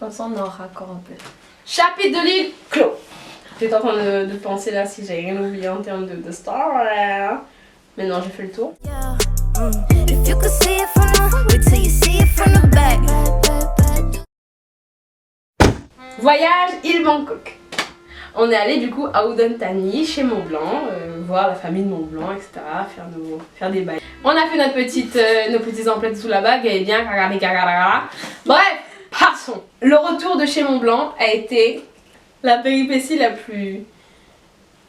Comme ça on est en raccord un peu. Chapitre de livre clos. J'étais en train de penser là si j'avais rien oublié en termes de star. Mais non, j'ai fait le tour. Voyage île Bangkok. On est allé du coup à Udon Thani, chez Montblanc, voir la famille de Montblanc, etc. Faire des bails. On a fait nos petits emplettes sous la bague et bien. Bref, passons. Le retour de chez Montblanc a été la péripétie la plus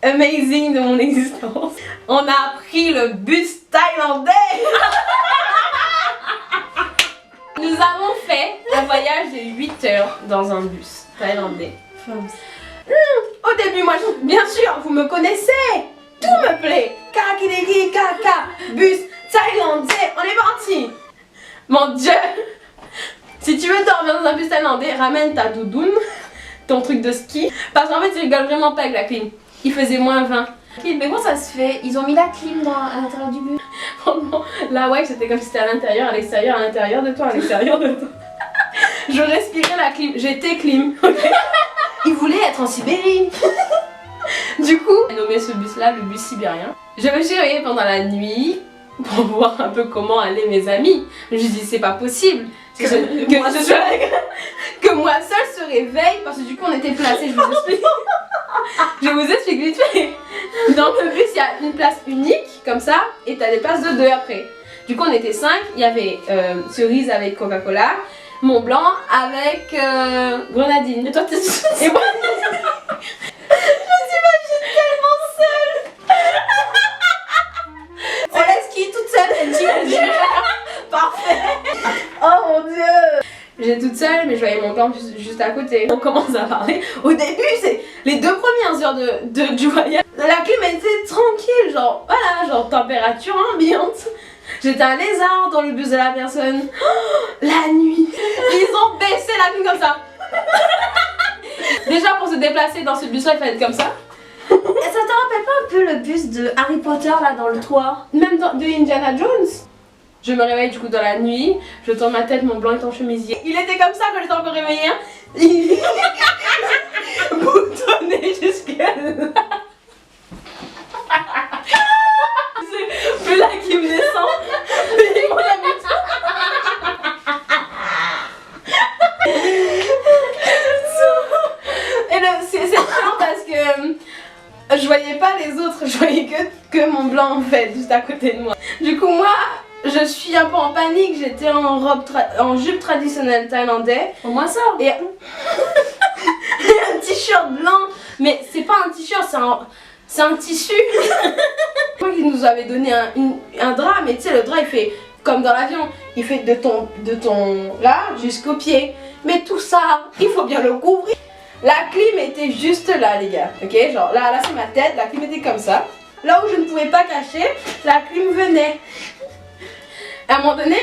amazing de mon existence. On a pris le bus thaïlandais. Nous avons fait un voyage de 8 heures dans un bus thaïlandais. Au début, moi, bien sûr, vous me connaissez. Tout me plaît. Kakidegi, kaka, bus thaïlandais. On est parti. Mon Dieu. Si tu veux dormir dans un bus thaïlandais, ramène ta doudoune, ton truc de ski. Parce qu'en fait, ils rigolent vraiment pas avec la clim. Il faisait moins 20. Mais comment ça se fait? Ils ont mis la clim à l'intérieur du bus. Là, ouais, c'était comme si c'était à l'intérieur, à l'extérieur, à l'intérieur de toi, à l'extérieur de toi. Je respirais la clim. J'étais clim. Okay. Ils voulaient être en Sibérie. Du coup, j'ai nommé ce bus-là le bus sibérien. Je me suis réveillée pendant la nuit pour voir un peu comment allaient mes amis. Je me suis dit, c'est pas possible que moi seule se réveille parce que du coup on était placés. Je vous explique vite fait. Dans le bus, il y a une place unique comme ça et t'as des places de 2 après. Du coup, on était 5. Il y avait Cerise avec Coca-Cola, Montblanc avec Grenadine. Et toi, t'es et moi, je t'imagine tellement seule. On laisse qui toute seule? Elle dit parfait. Oh mon Dieu. J'étais toute seule, mais je voyais Montblanc juste à côté. On commence à parler. Au début, c'est les 2 premières heures du voyage. La clim était tranquille, genre voilà, genre température ambiante. J'étais un lézard dans le bus de la personne. Oh, la nuit, ils ont baissé la clim comme ça. Déjà pour se déplacer dans ce bus-là, il fallait être comme ça. Et ça te rappelle pas un peu le bus de Harry Potter là dans le toit? Même de Indiana Jones. Je me réveille du coup dans la nuit, je tourne ma tête, Montblanc est en chemisier. Il était comme ça quand j'étais encore réveillée. Hein. Il boutonné jusqu'à là. C'est plus là qui me descend. Mais mon ami. Et c'est chiant parce que je voyais pas les autres, je voyais que Montblanc en fait, juste à côté de moi. Du coup moi, je suis un peu en panique, j'étais en jupe traditionnelle thaïlandais. Au moins ça. Et un t-shirt blanc. Mais c'est pas un t-shirt, c'est un tissu. Je crois qu'ils nous avaient donné un drap, mais tu sais, le drap il fait comme dans l'avion. Il fait de ton là jusqu'au pied. Mais tout ça, il faut bien le couvrir. La clim était juste là, les gars. Ok, genre là c'est ma tête, la clim était comme ça. Là où je ne pouvais pas cacher, la clim venait. À un moment donné,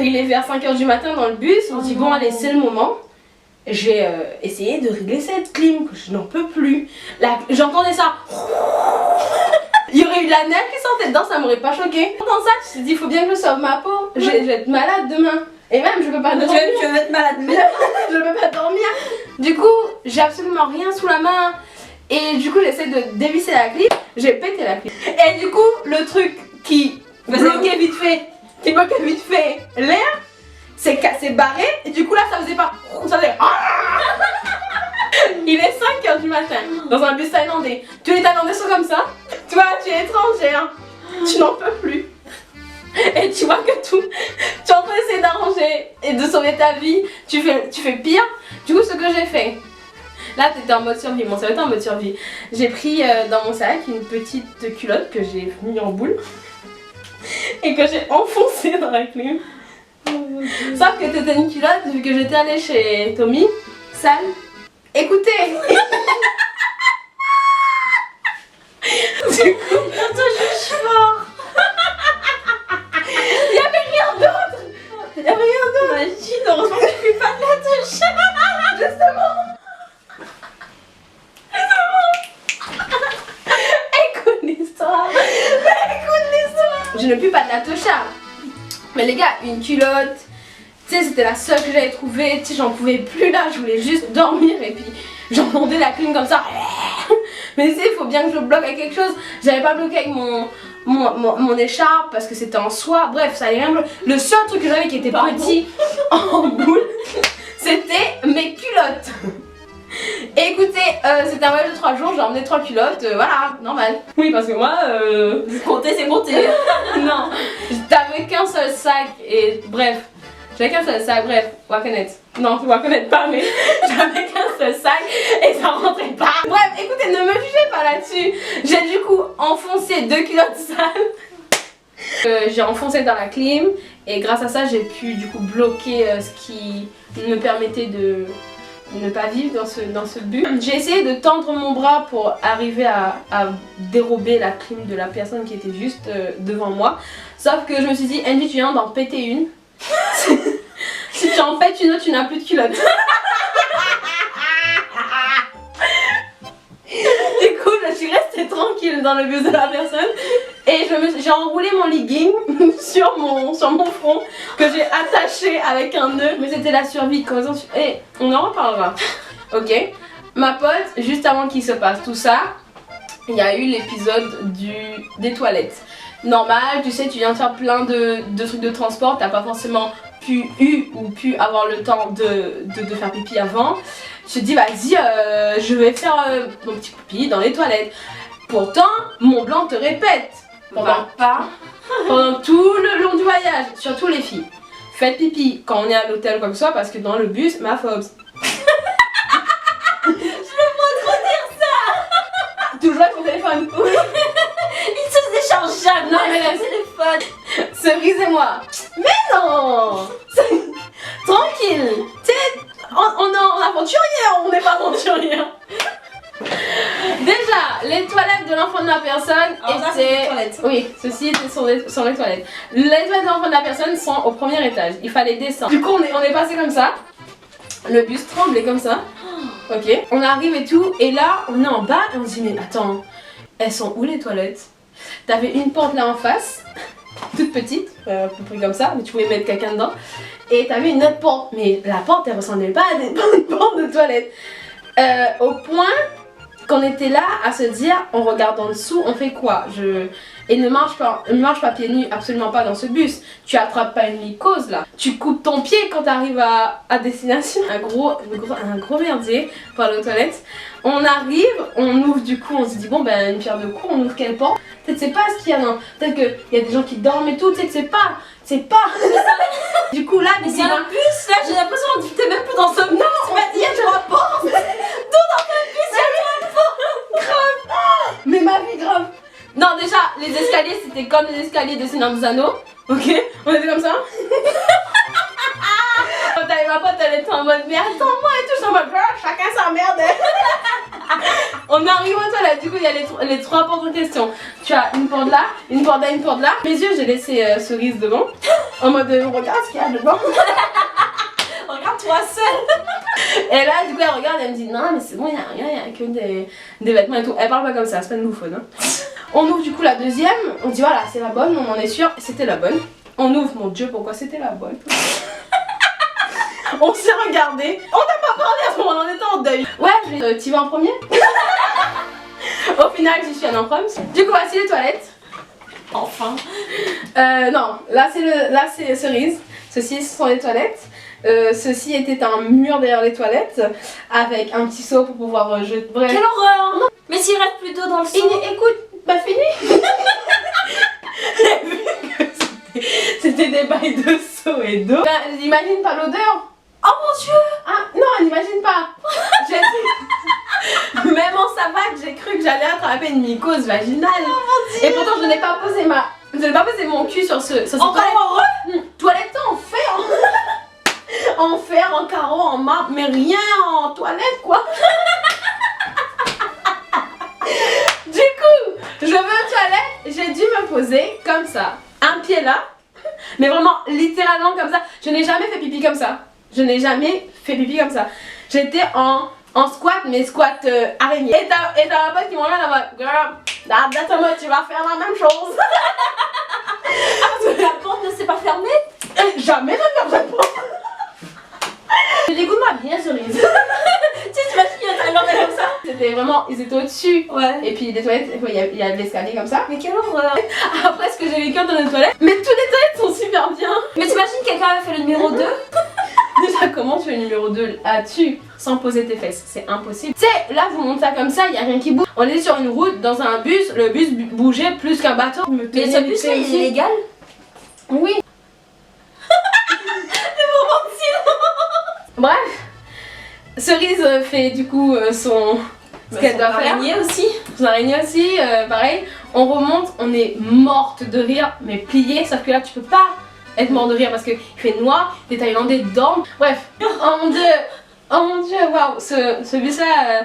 il est vers 5 h du matin dans le bus, on se dit bon allez c'est le moment. J'ai essayé de régler cette clim, que je n'en peux plus. J'entendais ça. Il y aurait eu de la neige qui sortait dedans, ça m'aurait pas choqué. Dans ça, tu te dis il faut bien que je sauve ma peau. Je vais être malade demain. Et même je peux pas dormir. Tu vas être malade. Je peux pas dormir. Du coup, j'ai absolument rien sous la main. Et du coup, j'essaie de dévisser la clim. J'ai pété la clim. Et du coup, le truc qui bloquait vite fait l'air, c'est barré. Et du coup, là, ça faisait pas. Ça faisait. Il est 5 h du matin dans un bus thaïlandais. Tous les Thaïlandais sont comme ça. Toi, tu es étrangère. Tu n'en peux plus. Et tu vois que tout. Tu es en train d'essayer d'arranger et de sauver ta vie. Tu fais pire. Du coup, ce que j'ai fait. Là, t'étais en mode survie. Mon cerveau était en mode survie. J'ai pris dans mon sac une petite culotte que j'ai mis en boule. Et que j'ai enfoncée dans la clim. Sauf que t'étais une culotte vu que j'étais allée chez Tommy. Sale. Écoutez. Du coup, Attends, je suis fort. il y avait rien d'autre. Il y avait rien d'autre. Imagine, heureusement que je suis pas de la touche. Justement. Écoute l'histoire. Je ne puis pas de la tosha. Mais les gars, une culotte, Tu sais, c'était la seule que j'avais trouvée. Tu sais, j'en pouvais plus là, je voulais juste dormir et puis j'entendais la clim comme ça. Mais tu sais, il faut bien que je bloque avec quelque chose. J'avais pas bloqué avec mon écharpe parce que c'était en soie. Bref, ça allait rien bloquer. Le seul truc que j'avais qui était petit en boule, c'était mes culottes. Et écoutez, c'était un voyage de 3 jours, j'ai emmené 3 culottes, voilà, normal. Oui, parce que moi, Compter, c'est compter. non, j'avais qu'un seul sac et bref, j'avais qu'un seul sac, bref, Wakenet. Non, Wakenet pas, mais j'avais qu'un seul sac et ça rentrait pas. Bref, écoutez, ne me jugez pas là-dessus. J'ai du coup enfoncé 2 culottes sales. J'ai enfoncé dans la clim et grâce à ça, j'ai pu du coup bloquer ce qui me permettait de ne pas vivre dans ce but. J'ai essayé de tendre mon bras pour arriver à dérober la clim de la personne qui était juste devant moi. Sauf que je me suis dit, Andy, tu viens d'en péter une. Si tu en pètes une autre, tu n'as plus de culotte. Du coup, je suis restée tranquille dans le bus de la personne et j'ai enroulé mon legging sur mon front que j'ai attaché avec un nœud. Mais c'était la survie. Et on en reparlera. Ok. Ma pote, juste avant qu'il se passe tout ça, il y a eu l'épisode des toilettes. Normal, tu sais, tu viens de faire plein de trucs de transport, t'as pas forcément pu avoir le temps de faire pipi avant. Je te dis vas-y, je vais faire mon petit pipi dans les toilettes. Pourtant, mon blanc te répète pendant tout le long du voyage, surtout les filles. Faites pipi quand on est à l'hôtel comme ça parce que dans le bus, ma phobie. Je vais pas trop dire ça. Toujours avec ton téléphone. Oui. Il se décharge jamais. Non, mais le téléphone. Cerise et moi. Mais non. Tranquille. Tu sais, on est en aventurier, on n'est pas aventurier. Déjà, les toilettes de l'enfant de la personne étaient... Oui, ceci était sur les toilettes. Les toilettes de l'enfant de la personne sont au premier étage. Il fallait descendre. Du coup, on est passé comme ça. Le bus tremblait comme ça. Ok. On arrive et tout. Et là, on est en bas et on se dit, mais attends, elles sont où les toilettes? T'avais une porte là en face, toute petite, à peu près comme ça, mais tu pouvais mettre quelqu'un dedans. Et t'avais une autre porte, mais la porte elle ressemblait pas à une porte de toilette. Au point qu'on était là à se dire, on regarde en dessous, on fait quoi? Et ne marche pas pieds nus, absolument pas dans ce bus. Tu attrapes pas une mycose là. Tu coupes ton pied quand t'arrives à destination. Un gros merdier pour aller aux toilettes. On arrive, on ouvre du coup, on se dit bon ben une pierre de coups, on ouvre quelle porte? Peut-être c'est pas ce qu'il y a, non. Peut-être qu'il y a des gens qui dorment et tout, tu sais que c'est pas. Du coup là, mais c'est un bus là, j'ai l'impression que tu t'es même plus dans ce bus. Tu m'as dit il y a 3 portes. D'où dans ce bus il y a 3 portes. Grave. Mais ma vie grave. Non déjà, les escaliers c'était comme les escaliers de Seigneur des Anneaux. Ok, on était comme ça. Quand t'avais ma pote, elle était en mode mais attends-moi et tout, je suis en mode chacun sa merde. On arrive aux toilettes, du coup il y a les 3 portes en question. Tu as une porte là, une porte là, une porte là. Mes yeux j'ai laissé Cerise devant. En mode regarde ce qu'il y a devant. Regarde-toi seule. Et là du coup elle regarde, elle me dit non mais c'est bon, il y a rien, il y a que des vêtements et tout. Elle parle pas comme ça, c'est pas une bouffonne hein. On ouvre du coup la deuxième, on dit voilà c'est la bonne, on en est sûr, c'était la bonne. On ouvre, mon dieu pourquoi c'était la bonne. On s'est regardé, on t'a pas parlé à ce moment-là, on était en deuil. Ouais, tu vas en premier. Au final j'y suis allée en premier. Du coup voici les toilettes. Enfin. Non, là c'est Cerise, ceci ce sont les toilettes. Ceci était un mur derrière les toilettes avec un petit seau pour pouvoir jeter. Bref. Quelle horreur. Non. Mais s'il reste plus d'eau dans le seau. Écoute, bah fini. C'était des bails de seau et d'eau. J'imagine pas l'odeur. Oh mon dieu. Ah non, elle n'imagine pas. Même en savate, j'ai cru que j'allais attraper une mycose vaginale. Oh, et pourtant je n'ai pas posé mon cul sur ce encore heureux. Toilette en fer. En fer, en carreau, en marbre, mais rien en toilette quoi. Du coup, je vais aux toilettes, j'ai dû me poser comme ça, un pied là, mais vraiment littéralement comme ça. Je n'ai jamais fait pipi comme ça. Je n'ai jamais fait pipi comme ça. J'étais en squat, mais squat araignée. Et t'as ma pote qui m'en regarde en mode girl, d'attends-moi, tu vas faire la même chose. Parce que la porte ne s'est pas fermée. Jamais je vais faire cette porte. vraiment, ils étaient au-dessus. Ouais. Et puis les toilettes, il y a de l'escalier comme ça. Mais quelle horreur. Après, ce que j'ai vécu dans les toilettes, mais toutes les toilettes sont super bien. Mais t'imagines quelqu'un avait fait le numéro 2? Déjà, comment tu fais le numéro 2 là-dessus sans poser tes fesses? C'est impossible. Tu sais, là, vous montez ça comme ça, il y a rien qui bouge. On est sur une route, dans un bus, le bus bougeait plus qu'un bateau. Mais ce bus là, il est illégal? Oui. Bref, Cerise fait du coup ce qu'elle doit faire. Araignée aussi. Son araignée aussi, pareil. On remonte, on est morte de rire, mais pliée, sauf que là tu peux pas être mort de rire parce qu'il fait noir, les Thaïlandais dorment. Bref, oh mon dieu, waouh, ce bus là,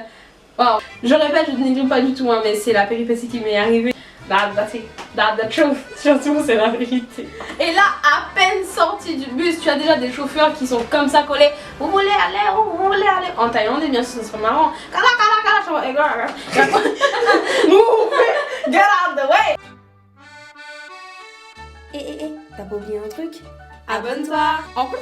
waouh. Je répète, je ne néglige pas du tout, hein, mais c'est la péripétie qui m'est arrivée. That's the truth, surtout c'est la vérité. Et là, à peine sorti du bus, tu as déjà des chauffeurs qui sont comme ça collés. Vous voulez aller où? Vous voulez aller? En thaïlandais, bien sûr, ça serait marrant. Move, get out the way. T'as pas oublié un truc? Abonne-toi. En plus.